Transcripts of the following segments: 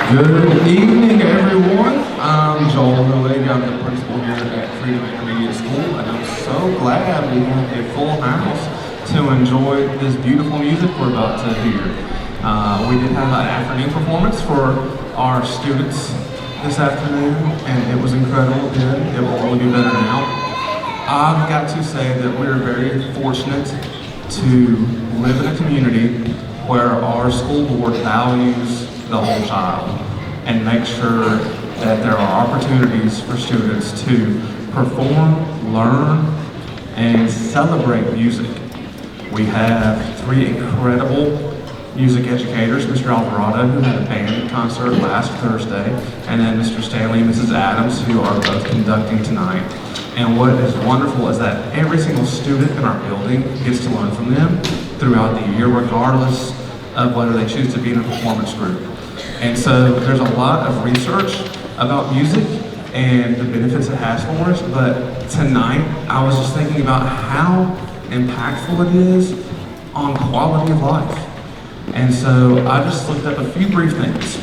Good evening, everyone. I'm Joel Millay. I'm the principal here at Freedom Intermediate School, and I'm so glad we have a full house to enjoy this beautiful music we're about to hear. We did have an afternoon performance for our students this afternoon, and it was incredible then. It will only be better now. I've got to say that we're very fortunate to live in a community where our school board values the whole child and make sure that there are opportunities for students to perform, learn, and celebrate music. We have three incredible music educators, Mr. Alvarado, who had a band concert last Thursday, and then Mr. Stanley and Mrs. Adams, who are both conducting tonight. And what is wonderful is that every single student in our building gets to learn from them throughout the year, regardless of whether they choose to be in a performance group. And so there's a lot of research about music and the benefits it has for us, but tonight I was just thinking about how impactful it is on quality of life. And so I just looked up a few brief things.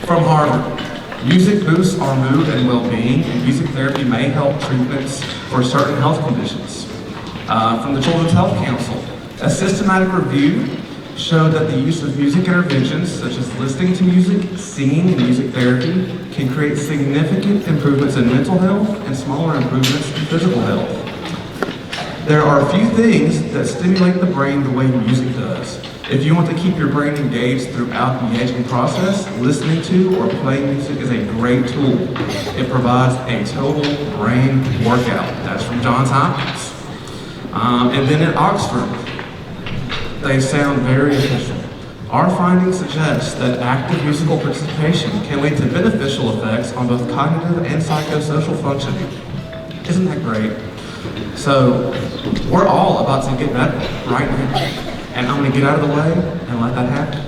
From Harvard, music boosts our mood and well-being, and music therapy may help treatments for certain health conditions. From the Children's Health Council, a systematic review showed that the use of music interventions, such as listening to music, singing, and music therapy, can create significant improvements in mental health and smaller improvements in physical health. There are a few things that stimulate the brain the way music does. If you want to keep your brain engaged throughout the aging process, listening to or playing music is a great tool. It provides a total brain workout. That's from Johns Hopkins. And then at Oxford, they sound very official. Our findings suggest that active musical participation can lead to beneficial effects on both cognitive and psychosocial functioning. Isn't that great? So, we're all about to get better right now. And I'm gonna get out of the way and let that happen.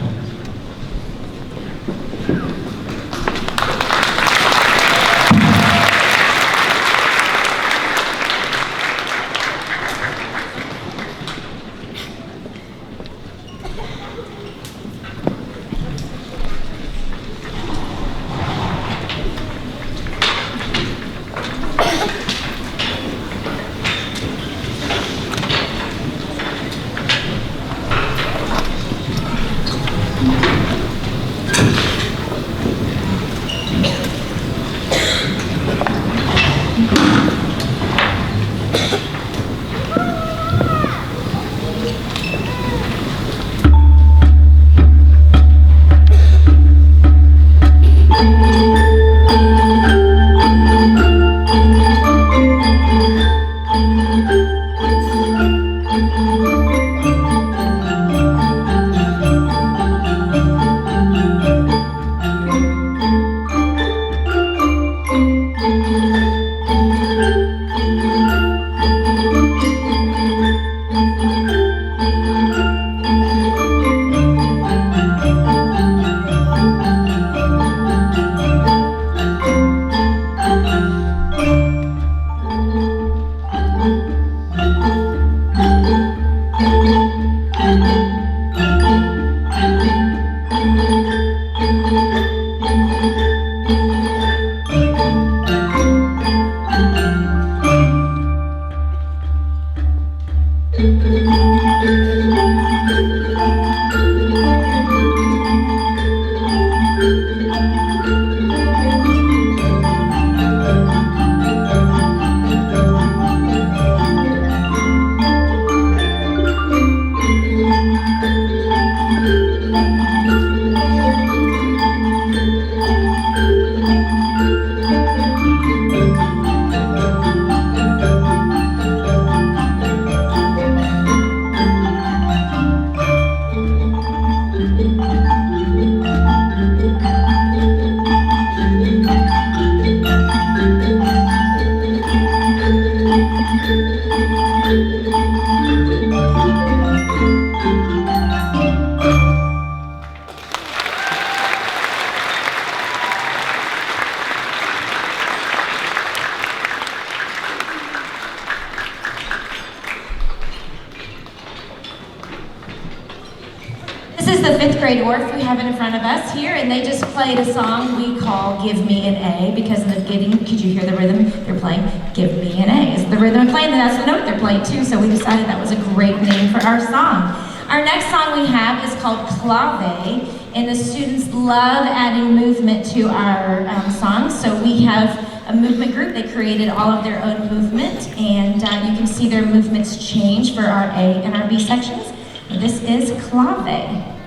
is the 5th grade Orff we have in front of us here, and they just played a song we call Give Me an A because of the getting, could you hear the rhythm they're playing? Give Me an A is the rhythm they're playing, and that's the note they're playing too, so we decided that was a great name for our song. Our next song we have is called Clave, and the students love adding movement to our songs, so we have a movement group. They created all of their own movement, and you can see their movements change for our A and our B sections. This is Clave.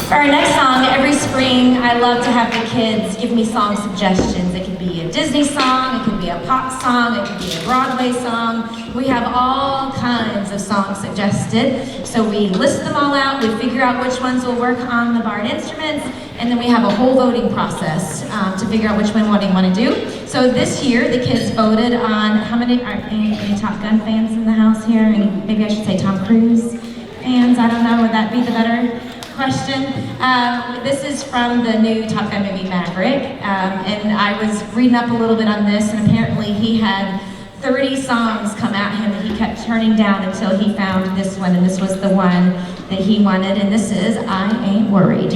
For our next song, every spring, I love to have the kids give me song suggestions. It could be a Disney song, it could be a pop song, it could be a Broadway song. We have all kinds of songs suggested. So we list them all out, we figure out which ones will work on the barred instruments, and then we have a whole voting process to figure out which one we want to do. So this year, the kids voted on, how many, are any Top Gun fans in the house here? Maybe I should say Tom Cruise fans, I don't know, would that be the better question? This is from the new Top Gun movie Maverick, and I was reading up a little bit on this, and apparently he had 30 songs come at him and he kept turning down until he found this one, and this was the one that he wanted, and this is I Ain't Worried.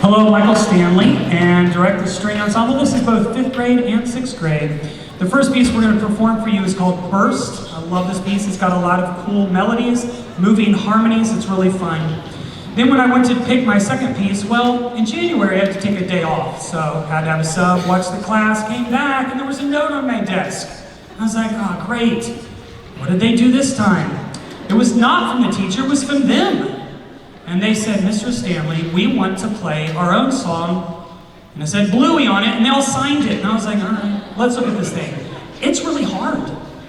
Hello, Michael Stanley, and direct the String Ensemble. This is both 5th grade and 6th grade. The first piece we're going to perform for you is called Burst. I love this piece. It's got a lot of cool melodies, moving harmonies. It's really fun. Then when I went to pick my second piece, well, in January I had to take a day off, so I had to have a sub, watch the class, came back, and there was a note on my desk. I was like, oh, great. What did they do this time? It was not from the teacher, it was from them. And they said, Mr. Stanley, we want to play our own song. And it said Bluey on it, and they all signed it. And I was like, all right, let's look at this thing. It's really hard.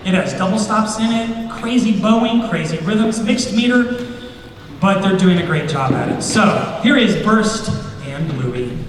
It has double stops in it, crazy bowing, crazy rhythms, mixed meter, but they're doing a great job at it. So here is Burst and Bluey.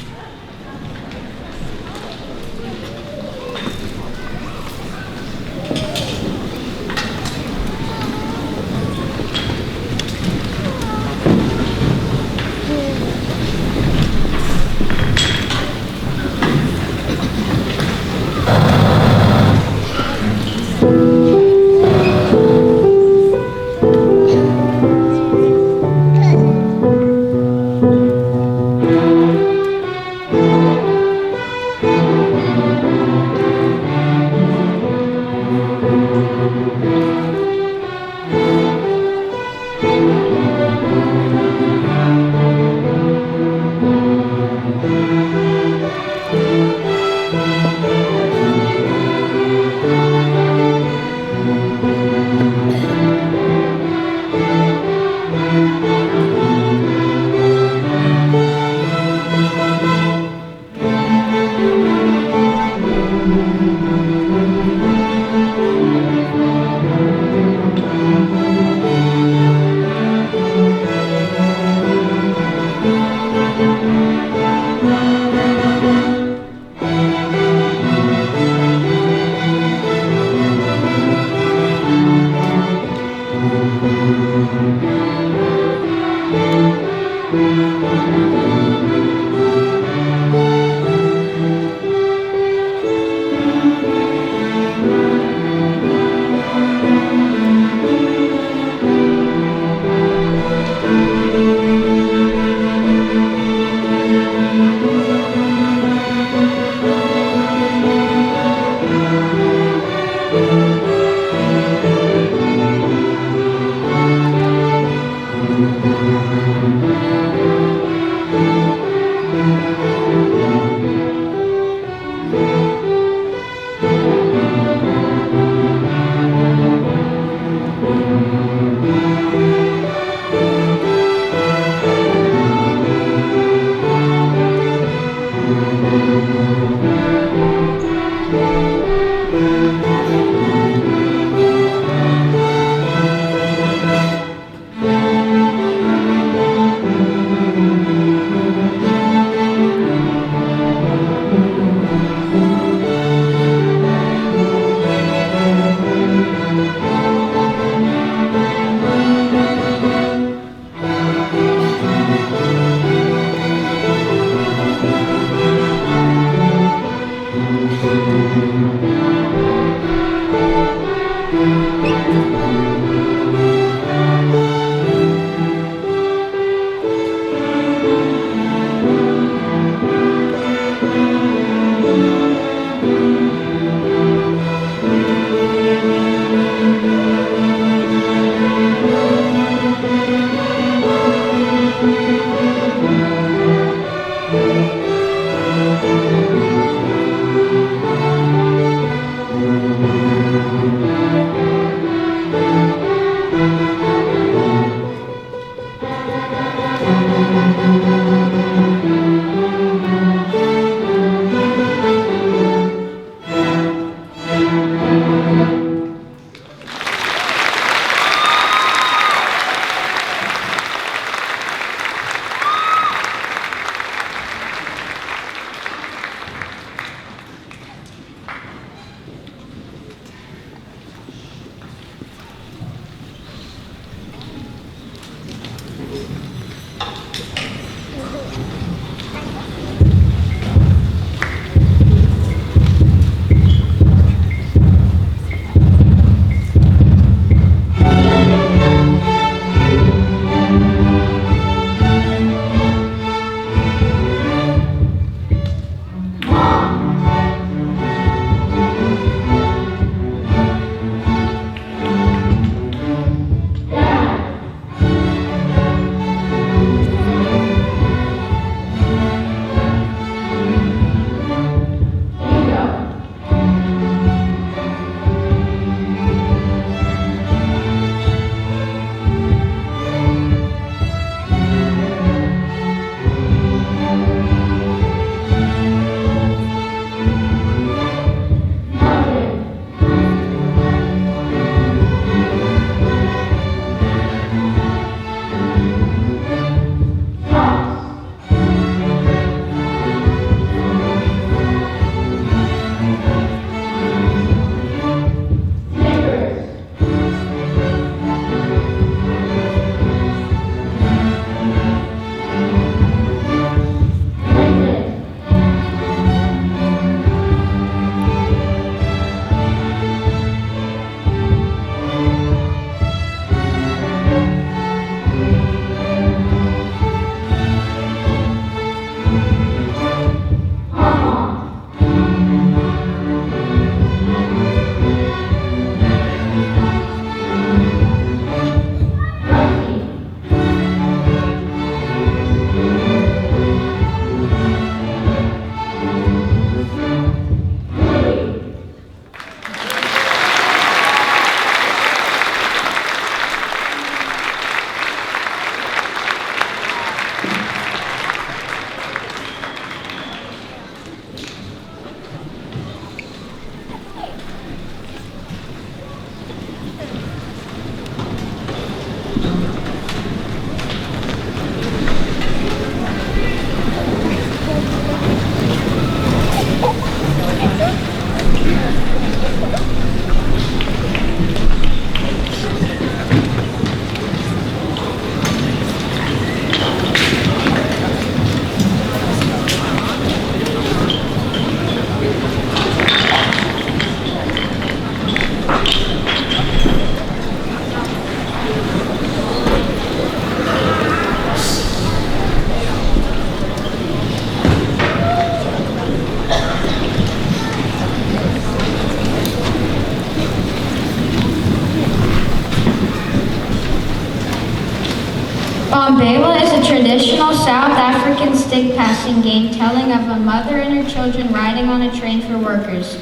Bombela is a traditional South African stick passing game telling of a mother and her children riding on a train for workers.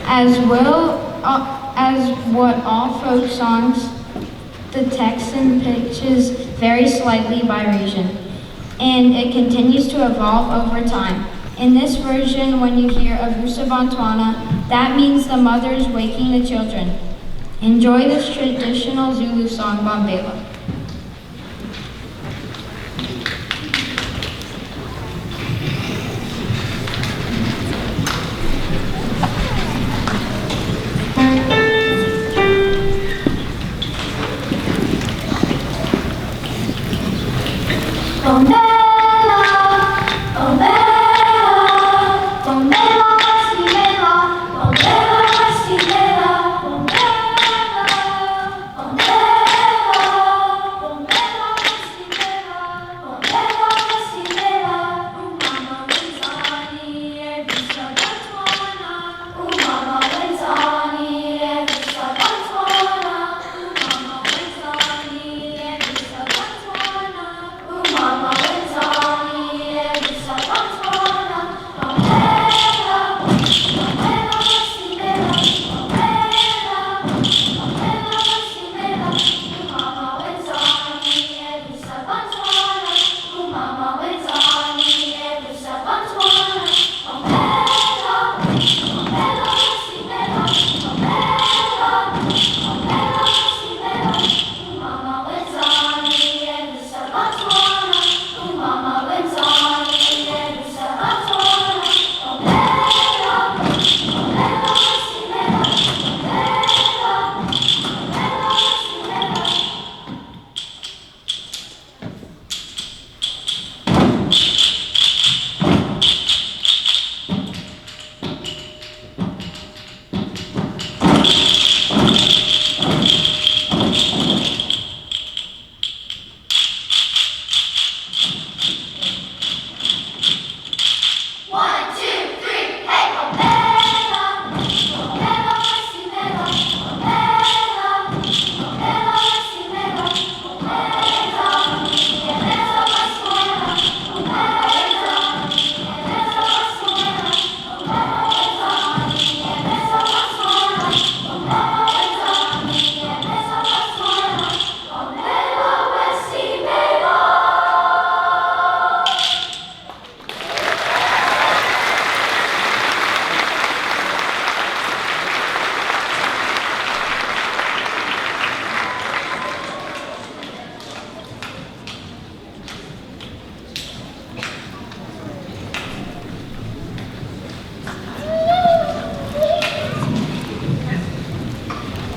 As what all folk songs, the text and pitches vary slightly by region, and it continues to evolve over time. In this version, when you hear Avusa Bantwana, that means the mother is waking the children. Enjoy this traditional Zulu song, Bombela.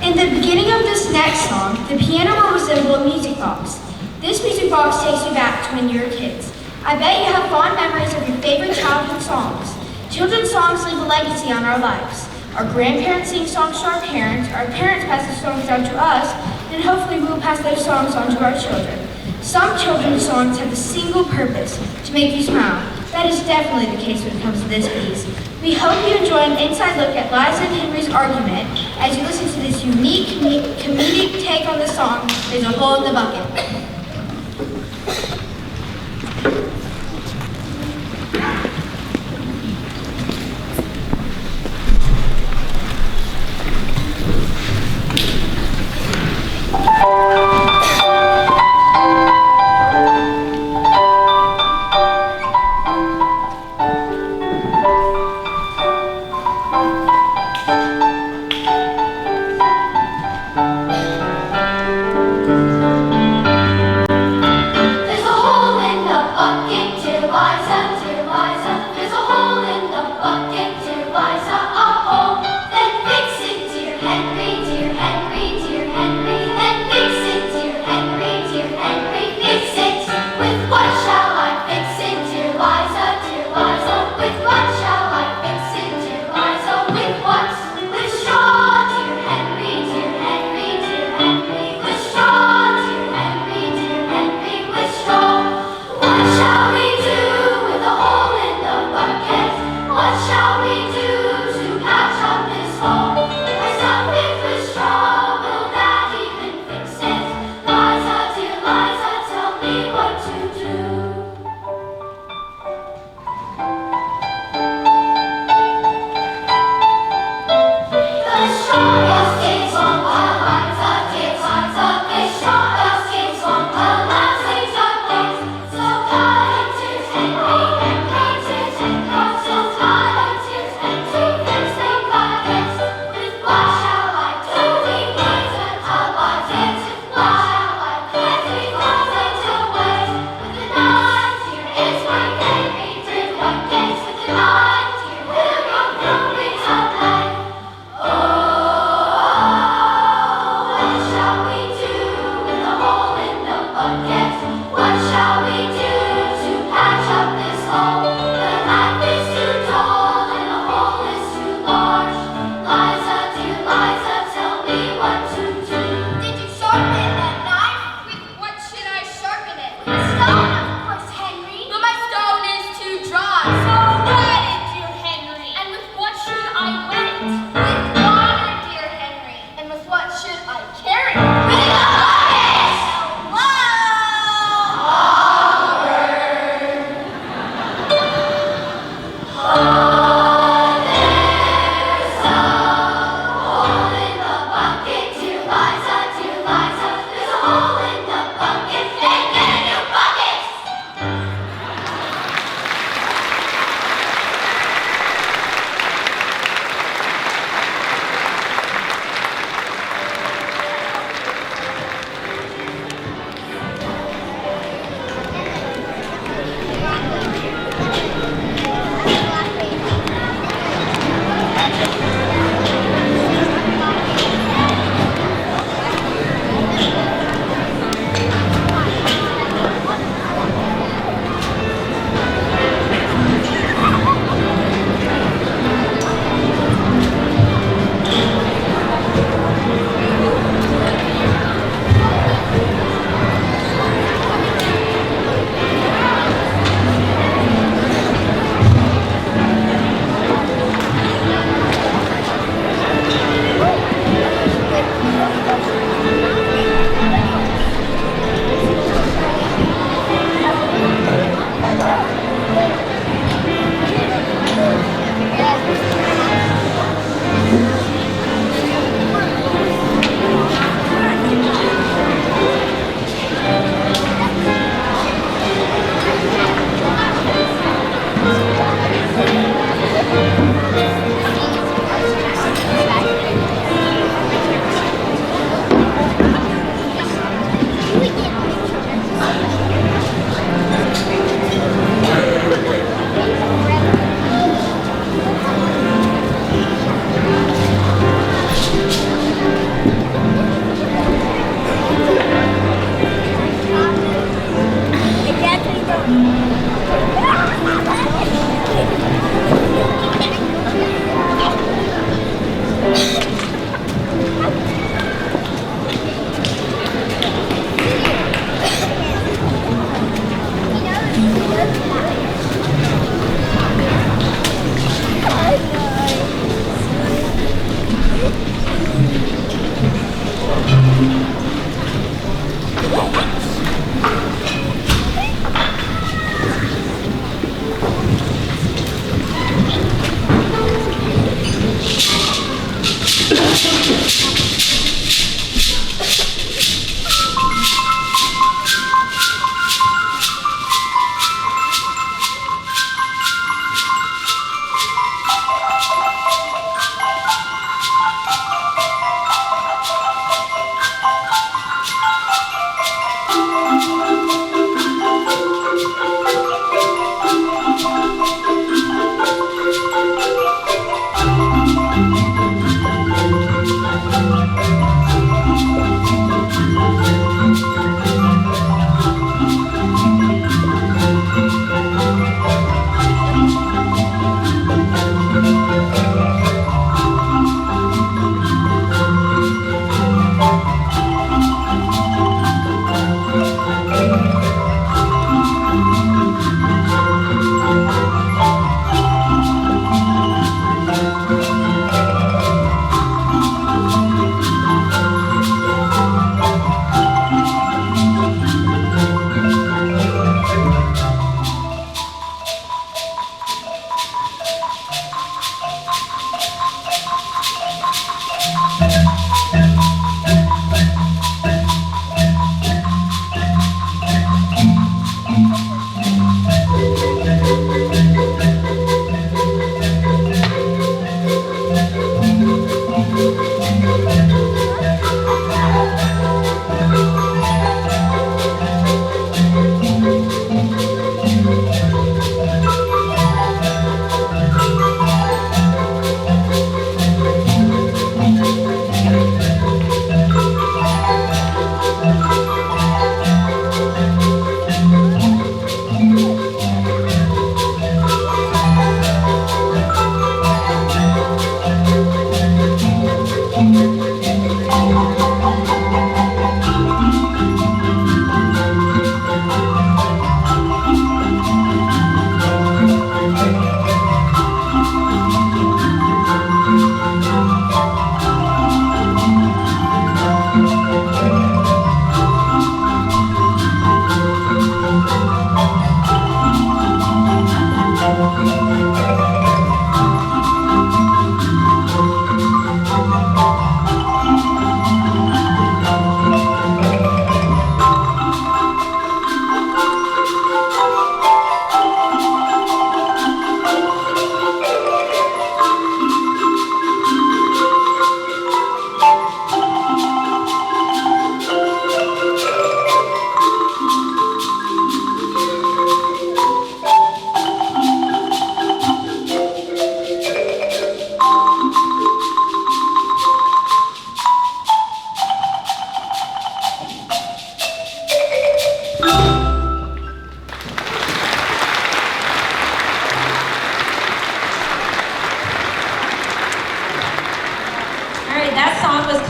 In the beginning of this next song, the piano will resemble a music box. This music box takes you back to when you were kids. I bet you have fond memories of your favorite childhood songs. Children's songs leave a legacy on our lives. Our grandparents sing songs to our parents pass the songs down to us, and hopefully we will pass those songs on to our children. Some children's songs have a single purpose, to make you smile. That is definitely the case when it comes to this piece. We hope you enjoy an inside look at Liza and Henry's argument as you listen to this unique comedic take on the song, There's a Hole in the Bucket.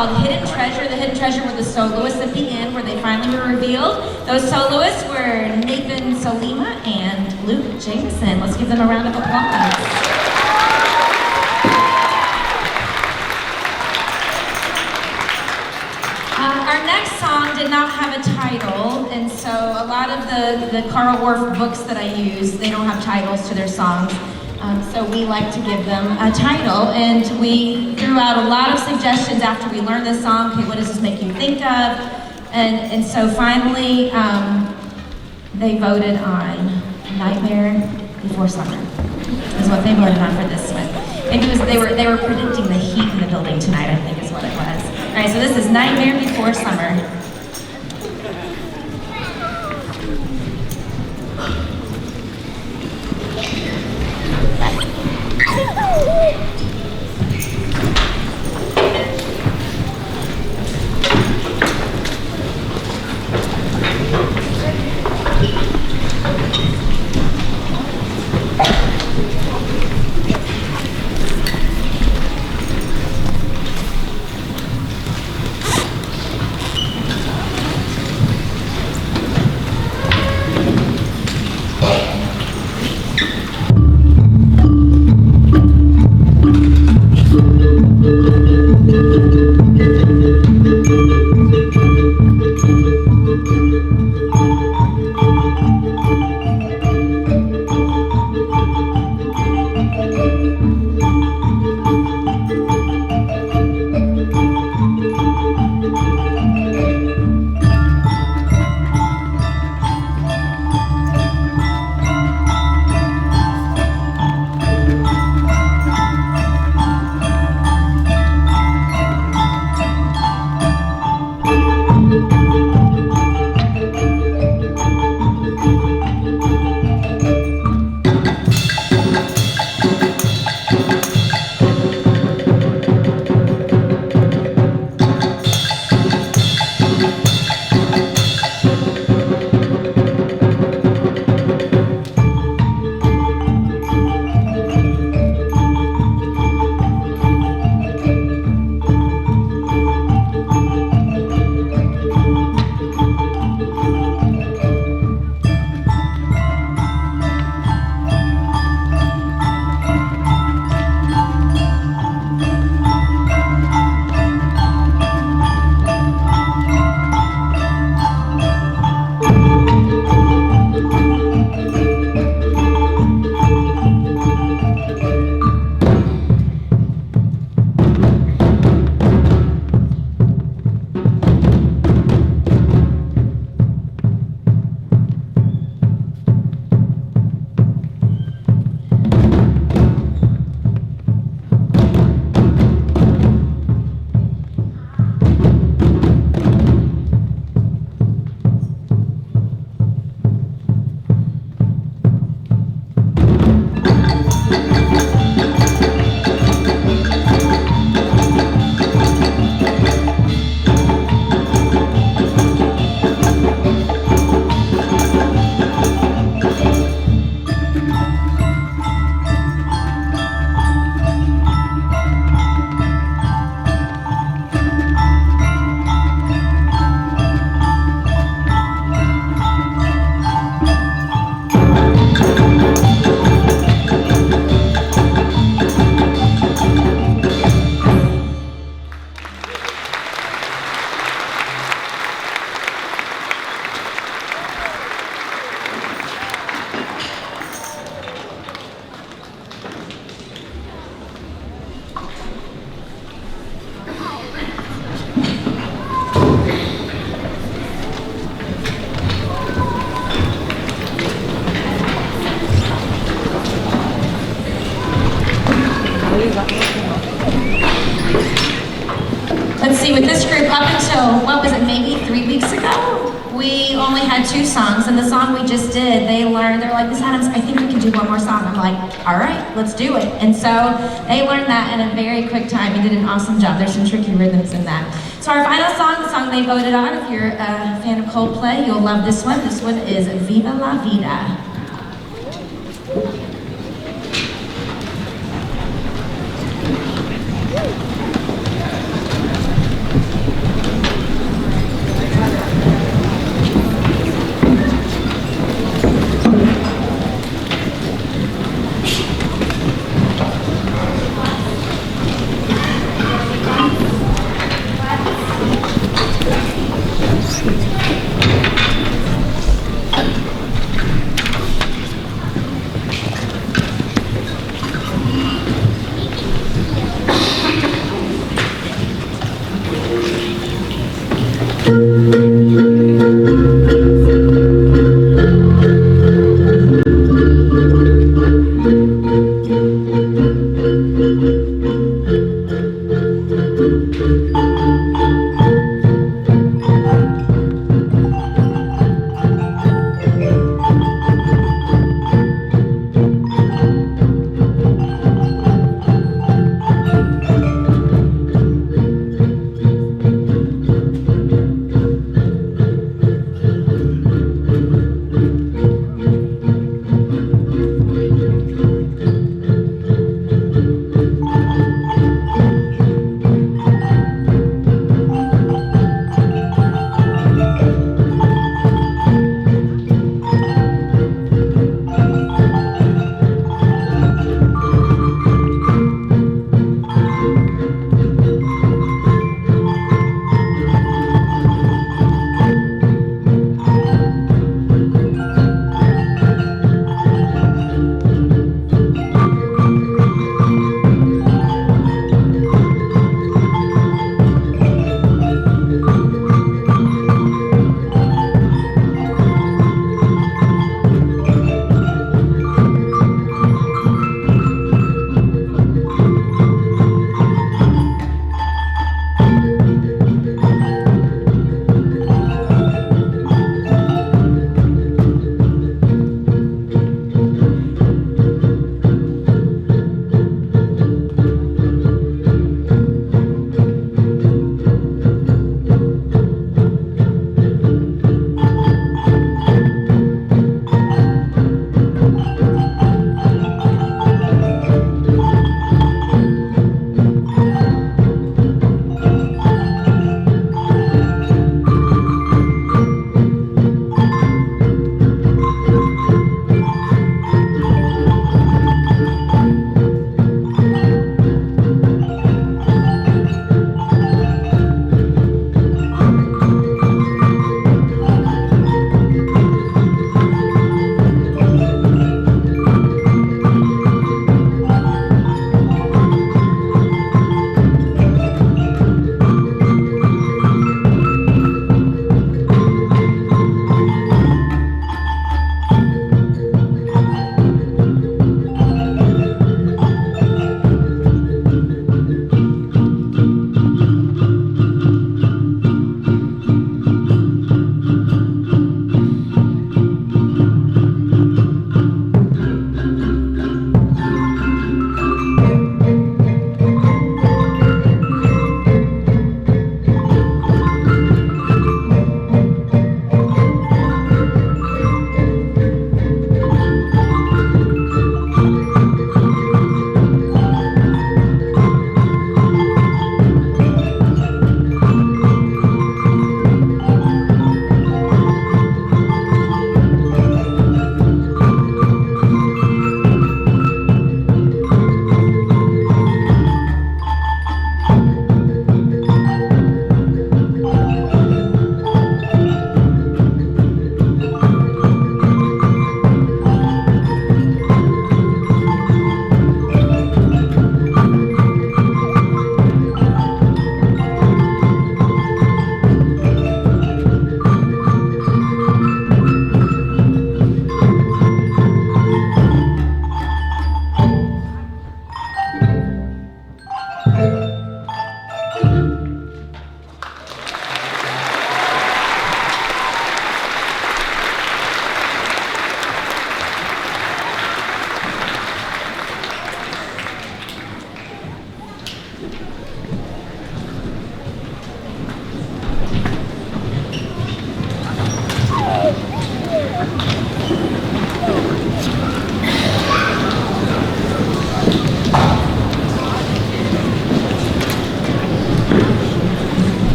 called Hidden Treasure. The Hidden Treasure were the soloists at the end where they finally were revealed. Those soloists were Nathan Solima and Luke Jameson. Let's give them a round of applause. Our next song did not have a title, and so a lot of the Carl Orff books that I use, they don't have titles to their songs. So we like to give them a title, and we threw out a lot of suggestions after we learned this song. Okay, what does this make you think of? And so finally, they voted on Nightmare Before Summer, is what they voted on for this one. Maybe it was, they were predicting the heat in the building tonight, I think is what it was. All right, so this is Nightmare Before Summer. let's see, with this group up until, what was it, maybe 3 weeks ago? We only had 2 songs, and the song we just did, they learned, they're like, Miss Adams, I think we can do one more song. I'm like, all right, let's do it. And so they learned that in a very quick time. You did an awesome job. There's some tricky rhythms in that. So our final song, the song they voted on, if you're a fan of Coldplay, you'll love this one. This one is Viva La Vida.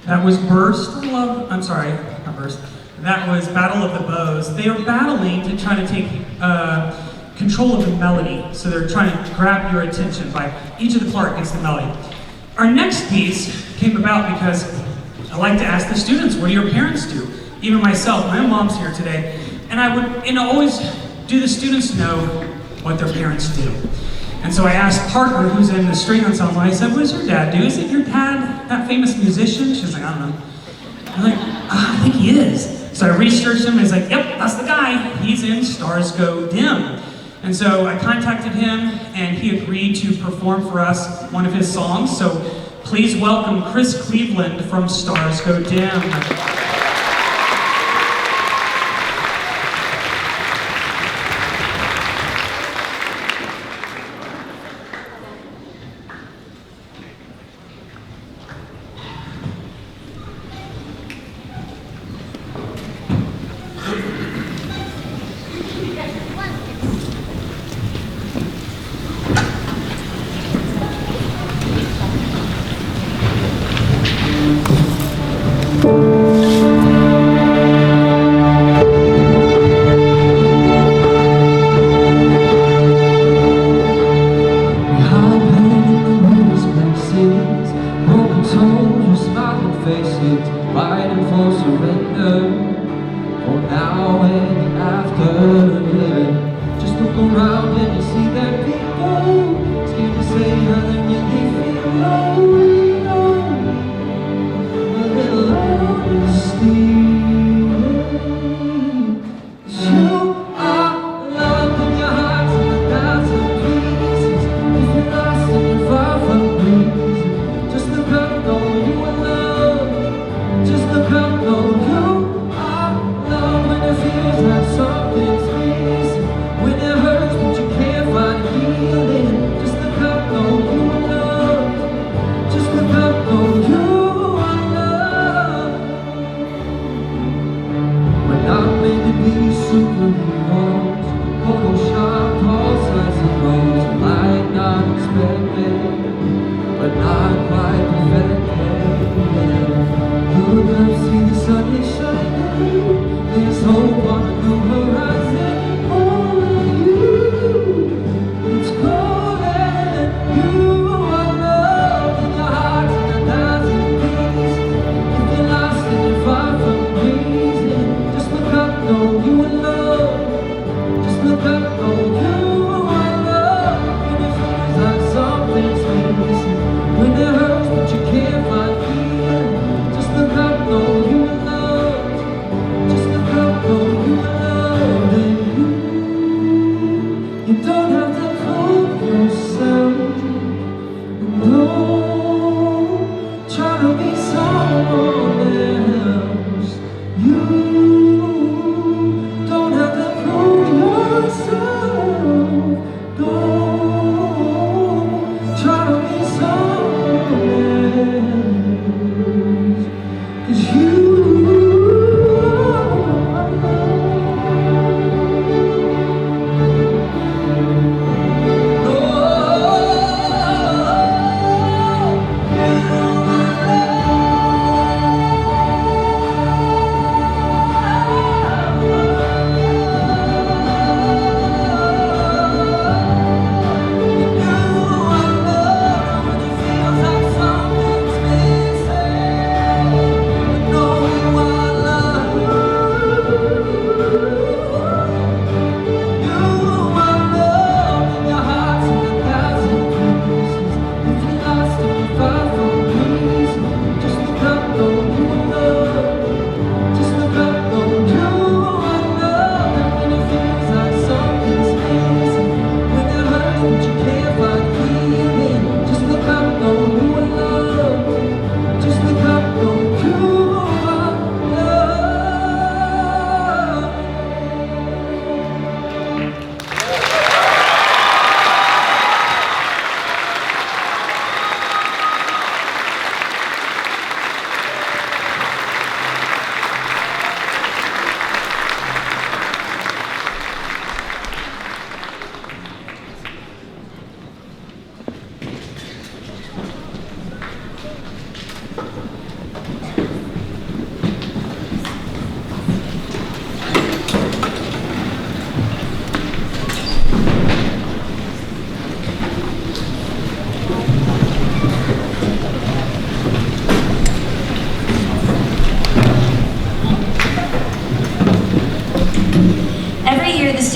That was Burst. I'm sorry, not Burst. That was Battle of the Bows. They are battling to try to take control of the melody. So they're trying to grab your attention by each of the part gets the melody. Our next piece came about because I like to ask the students, what do your parents do? Even myself, my own mom's here today. And I would always, do the students know what their parents do? And so I asked Parker, who's in the string ensemble, I said, what does your dad do? Is it your dad that famous musician? She's like, I don't know. I'm like, I think he is. So I researched him and he's like, yep, that's the guy. He's in Stars Go Dim. And so I contacted him and he agreed to perform for us one of his songs. So please welcome Chris Cleveland from Stars Go Dim. Don't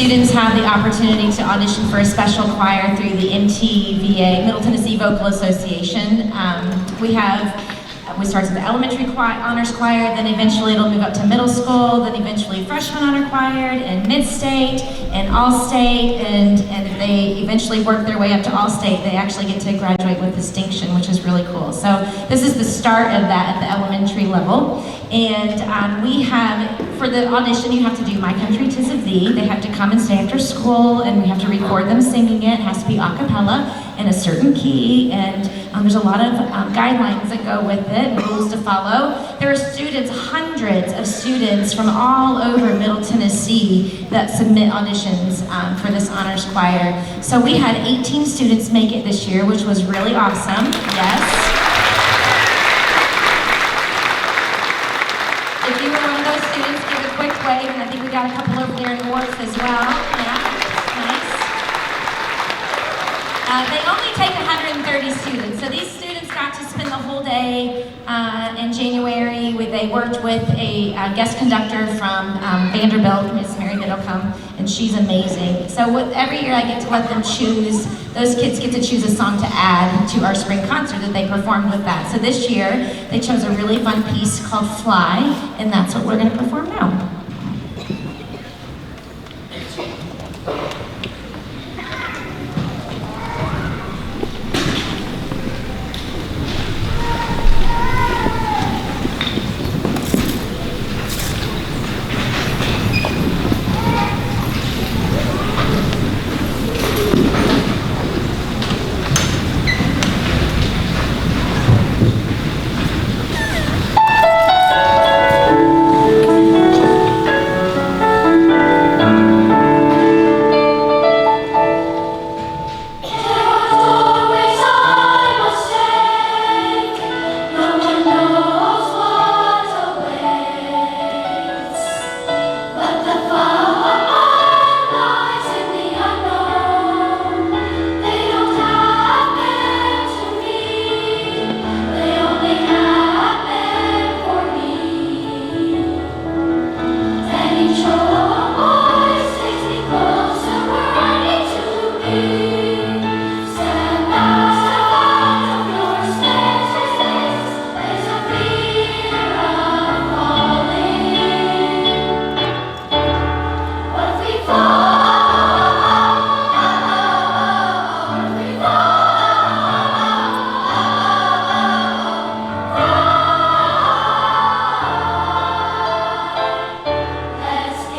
students have the opportunity to audition for a special choir through the MTVA, Middle Tennessee Vocal Association. We start with the elementary honors choir, then eventually it'll move up to middle school, then eventually freshman honor choir, and mid-state, and all-state, and if they eventually work their way up to all-state, they actually get to graduate with distinction, which is really cool. So this is the start of that at the elementary level. And we have, for the audition, you have to do My Country 'Tis of Thee. They have to come and stay after school, and we have to record them singing it. It has to be a cappella in a certain key, and there's a lot of guidelines that go with it, rules to follow. There are students, hundreds of students from all over Middle Tennessee that submit auditions for this honors choir. So we had 18 students make it this year, which was really awesome, yes. If you were one of those students, give a quick wave, and I think we got a couple over there in Orff as well. Yeah, nice. They only take 130 students, so these students got to spend the whole day in January. They worked with a guest conductor from Vanderbilt, Miss Mary Middlecombe, and she's amazing. So every year I get to let them choose, those kids get to choose a song to add to our spring concert that they performed with that. So this year, they chose a really fun piece called Fly, and that's what we're gonna perform now. Let's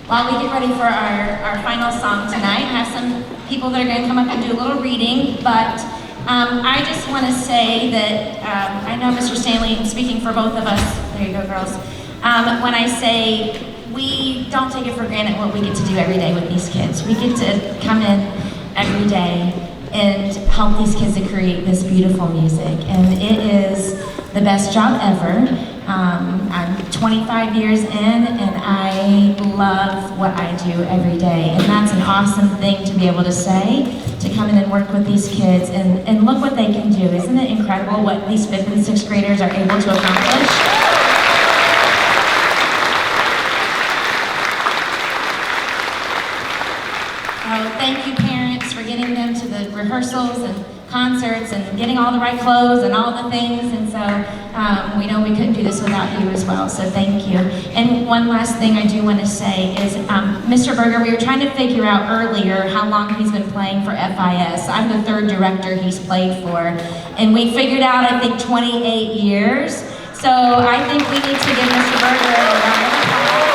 while we get ready for our final song tonight, I have some people that are going to come up and do a little reading, but I just want to say that I know Mr. Stanley, speaking for both of us, there you go girls, when I say we don't take it for granted what we get to do every day with these kids. We get to come in every day and help these kids to create this beautiful music, and it is the best job ever. I'm 25 years in and I love what I do every day, and that's an awesome thing to be able to say, to come in and work with these kids and look what they can do. Isn't it incredible what these 5th and 6th graders are able to accomplish? Thank you parents for getting them to the rehearsals and concerts and getting all the right clothes and all the things, and so we know we couldn't do this without you as well, so thank you. And one last thing I do want to say is Mr. Berger, we were trying to figure out earlier how long he's been playing for FIS. I'm the 3rd director he's played for, and we figured out I think 28 years, so I think we need to give Mr. Berger a round of applause.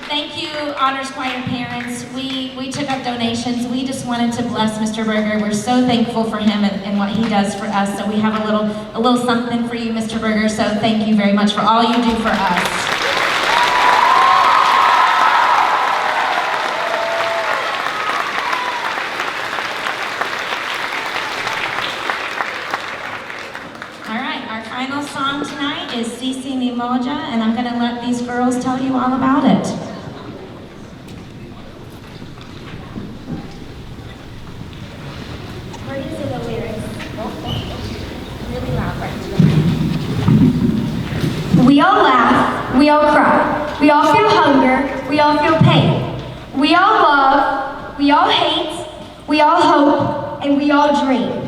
Thank you, Honors Choir parents. We took up donations. We just wanted to bless Mr. Berger. We're so thankful for him and what he does for us. So we have a little something for you, Mr. Berger. So thank you very much for all you do for us. Final song tonight is Sisi Ni Moja, and I'm going to let these girls tell you all about it. Where do you say the lyrics? Really loud, right? We all laugh, we all cry, we all feel hunger, we all feel pain. We all love, we all hate, we all hope, and we all dream.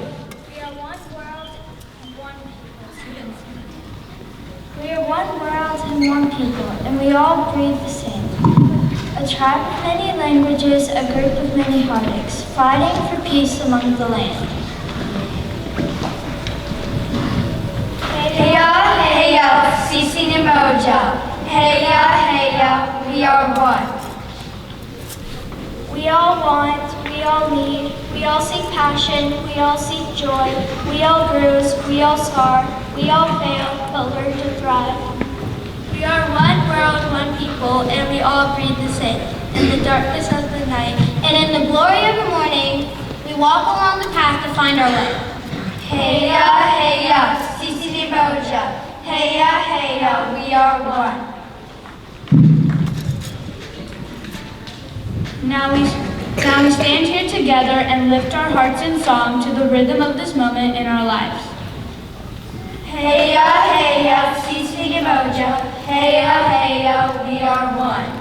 We are one world and one people, and we all breathe the same. A tribe of many languages, a group of many heartaches, fighting for peace among the land. Heya, heya, Sisi Ni Moja. Heya, heya, we are one. We all want, we all need, we all seek passion, we all seek joy, we all bruise, we all scar, we all fail, but learn to thrive. We are one world, one people, and we all breathe the same. In the darkness of the night, and in the glory of the morning, we walk along the path to find our way. Heya, heya, Sisi Ni Moja. Heya, heya, we are one. Now we stand here together and lift our hearts in song to the rhythm of this moment in our lives. Heya, heya, Sisi Ni Moja. Heya, heya, we are one.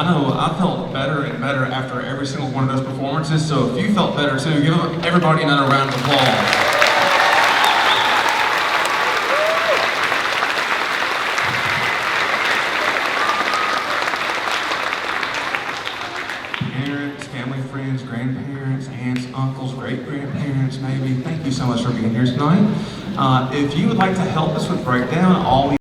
I know I felt better and better after every single one of those performances, so if you felt better too, give everybody another round of applause. Parents, family, friends, grandparents, aunts, uncles, great-grandparents, maybe. Thank you so much for being here tonight. If you would like to help us with Breakdown, all we